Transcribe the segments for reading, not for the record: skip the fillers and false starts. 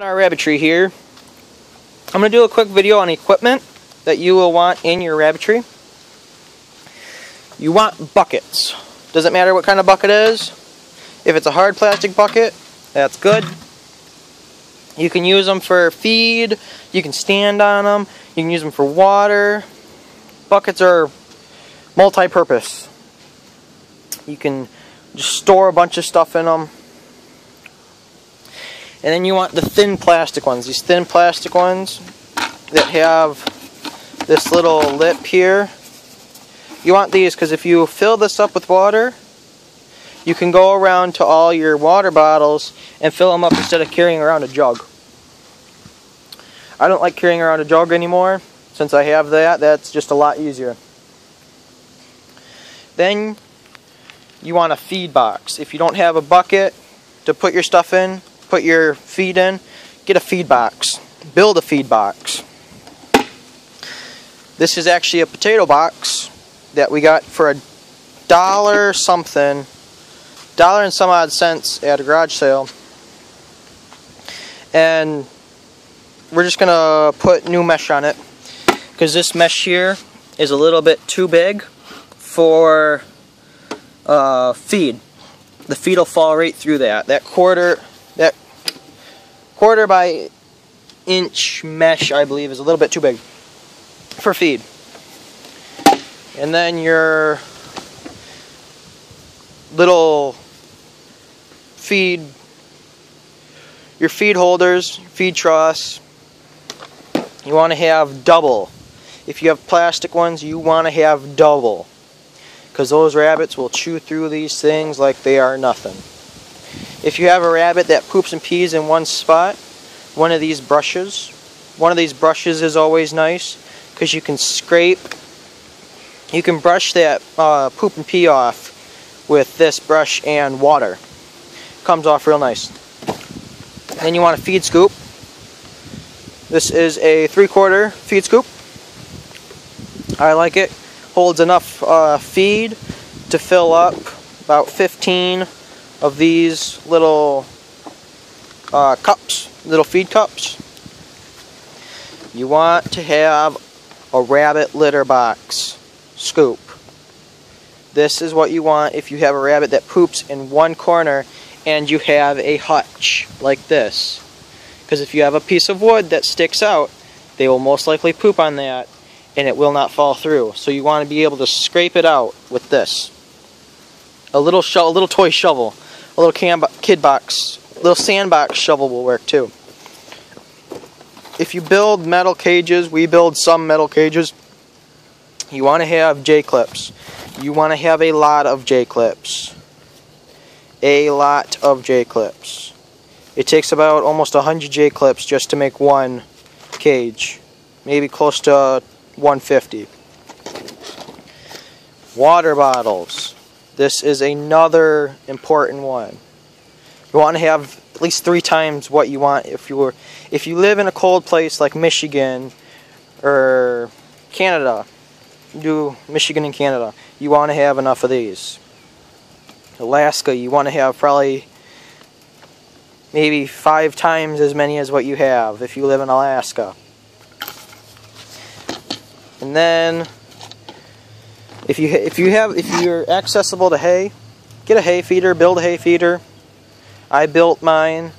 Our Rabbitry here. I'm going to do a quick video on equipment that you will want in your Rabbitry. You want buckets. Doesn't matter what kind of bucket it is. If it's a hard plastic bucket, that's good. You can use them for feed. You can stand on them. You can use them for water. Buckets are multi-purpose. You can just store a bunch of stuff in them. And then you want the thin plastic ones. These thin plastic ones that have this little lip here. You want these because if you fill this up with water, you can go around to all your water bottles and fill them up instead of carrying around a jug. I don't like carrying around a jug anymore. Since I have that, that's just a lot easier. Then you want a feed box. If you don't have a bucket to put your stuff in, put your feed in, get a feed box. Build a feed box. This is actually a potato box that we got for $1 something, $1 and some odd cents at a garage sale. And we're just gonna put new mesh on it because this mesh here is a little bit too big for feed. The feed will fall right through that. That quarter by inch mesh, I believe, is a little bit too big for feed. And then your little feed holders, feed troughs, you want to have double. If you have plastic ones, you want to have double, because those rabbits will chew through these things like they are nothing. If you have a rabbit that poops and pees in one spot, one of these brushes is always nice because you can brush that poop and pee off with this brush and water. Comes off real nice. Then you want a feed scoop. This is a 3/4 feed scoop. I like it. Holds enough feed to fill up about 15 of these little cups, little feed cups. You want to have a rabbit litter box scoop. This is what you want if you have a rabbit that poops in one corner and you have a hutch like this. Because if you have a piece of wood that sticks out, they will most likely poop on that and it will not fall through. So you want to be able to scrape it out with this. A little toy shovel. A little little sandbox shovel will work too. If you build metal cages, we build some metal cages, you want to have J-clips. You want to have a lot of J-clips. A lot of J-clips. It takes about almost 100 J-clips just to make one cage. Maybe close to 150. Water bottles. This is another important one. You want to have at least 3 times what you want if you live in a cold place like Michigan or Canada. Do Michigan and Canada. You want to have enough of these. Alaska, you want to have probably maybe 5 times as many as what you have if you live in Alaska. And then if you're accessible to hay, get a hay feeder, build a hay feeder. I built mine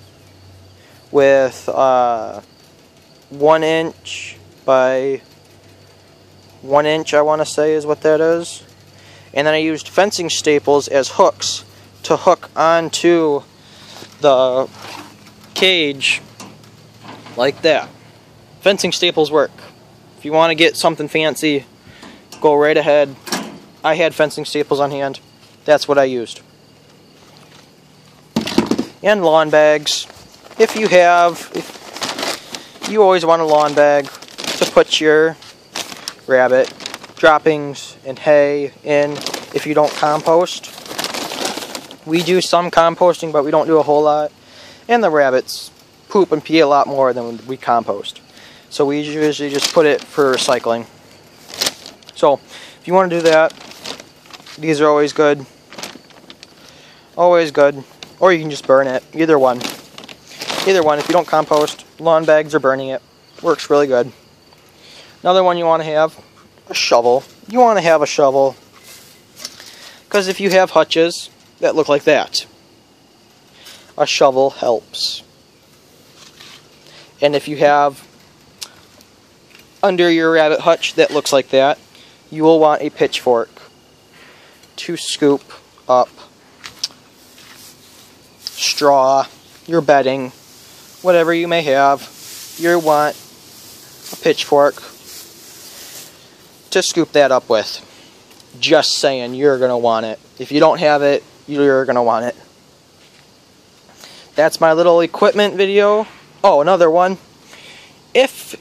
with 1 inch by 1 inch, I want to say is what that is. And then I used fencing staples as hooks to hook onto the cage like that. Fencing staples work. If you want to get something fancy, go right ahead. I had fencing staples on hand. That's what I used. And lawn bags. If you always want a lawn bag to put your rabbit droppings and hay in if you don't compost. We do some composting, but we don't do a whole lot. And the rabbits poop and pee a lot more than we compost. So we usually just put it for recycling. So if you want to do that, these are always good. Always good. Or you can just burn it. Either one. Either one. If you don't compost, lawn bags or burning it. Works really good. Another one you want to have, a shovel. You want to have a shovel because if you have hutches that look like that, a shovel helps. And if you have under your rabbit hutch that looks like that, you will want a pitchfork to scoop up straw, your bedding, whatever you may have. You want a pitchfork to scoop that up with. Just saying, you're going to want it. If you don't have it, you're going to want it. That's my little equipment video. Oh, another one. If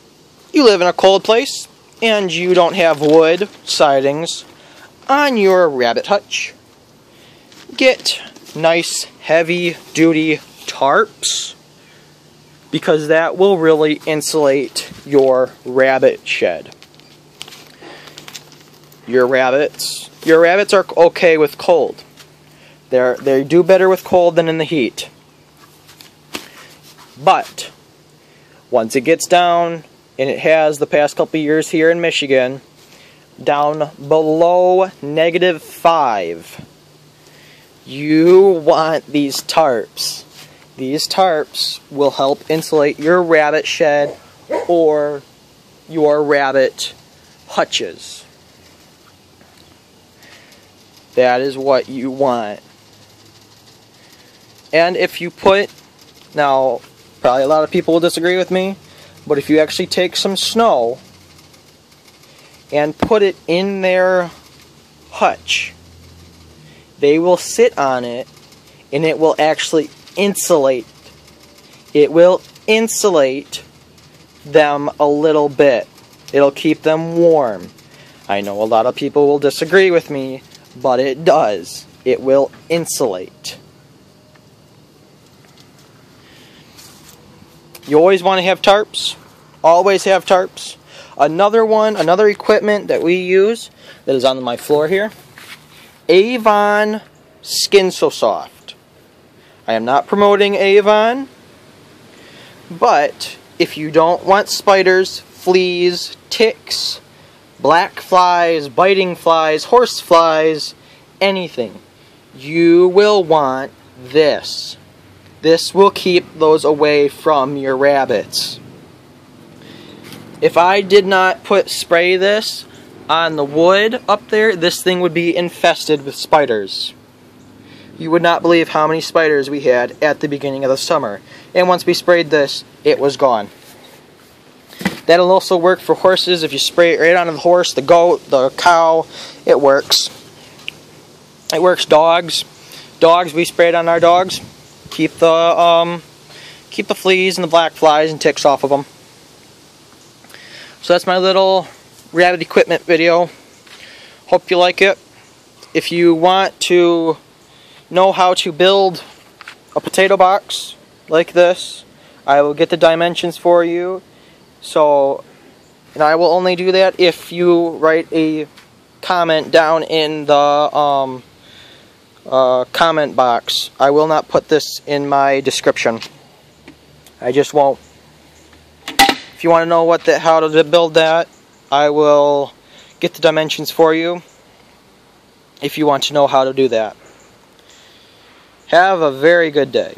you live in a cold place and you don't have wood sidings on your rabbit hutch, get nice heavy duty tarps, because that will really insulate your rabbit shed. Your rabbits are okay with cold. They do better with cold than in the heat. But once it gets down, and it has the past couple years here in Michigan, down below -5, you want these tarps. These tarps will help insulate your rabbit shed or your rabbit hutches. That is what you want. And if you put, now probably a lot of people will disagree with me, but if you actually take some snow and put it in their hutch, they will sit on it and it will actually insulate. It will insulate them a little bit. It'll keep them warm. I know a lot of people will disagree with me, but it does. It will insulate. You always want to have tarps. Always have tarps. Another equipment that we use that is on my floor here, Avon Skin So Soft. I am not promoting Avon, but if you don't want spiders, fleas, ticks, black flies, biting flies, horse flies, anything, you will want this. This will keep those away from your rabbits. If I did not spray this on the wood up there, this thing would be infested with spiders. You would not believe how many spiders we had at the beginning of the summer. And once we sprayed this, it was gone. That'll also work for horses. If you spray it right onto the horse, the goat, the cow, it works. It works. Dogs, we spray it on our dogs. Keep the fleas and the black flies and ticks off of them. So that's my little rabbit equipment video. Hope you like it. If you want to know how to build a potato box like this, I will get the dimensions for you. And I will only do that if you write a comment down in the comment box. I will not put this in my description. I just won't. If you want to know how to build that, I will get the dimensions for you if you want to know how to do that. Have a very good day.